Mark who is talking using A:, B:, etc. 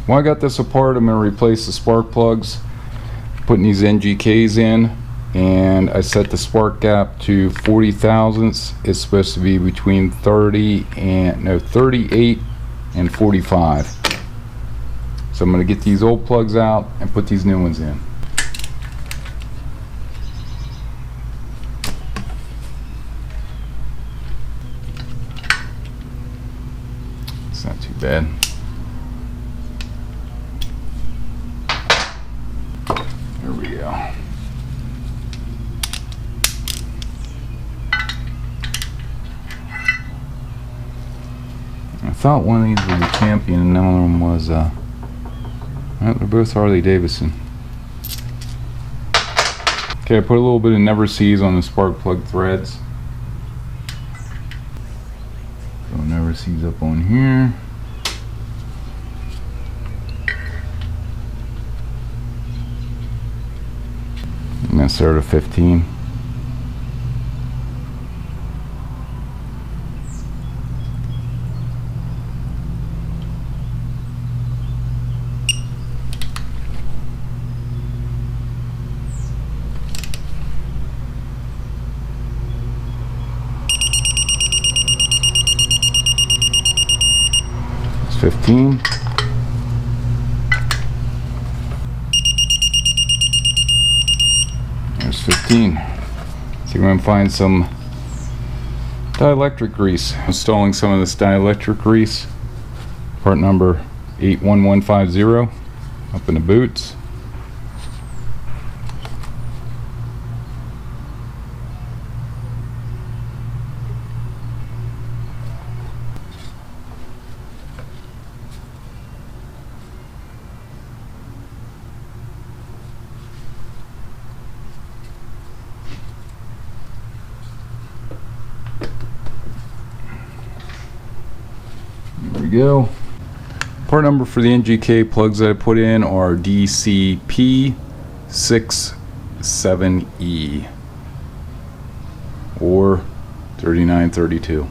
A: When I got this apart, I'm going to replace the spark plugs, putting these NGKs in, and I set the spark gap to 40 thousandths. It's supposed to be between 38 and 45. So I'm going to get these old plugs out and put these new ones in. It's not too bad. There we go. I thought one of these was a Champion and another one was well, they're both Harley Davidson. Okay, I put a little bit of Never Sees on the spark plug threads. So Never Sees up on here. And that's sort of 15. It's 15. There's 15. See if I can find some dielectric grease. Installing some of this dielectric grease. Part number 81150 up in the boots. There we go. Part number for the NGK plugs that I put in are DCP67E or 3932.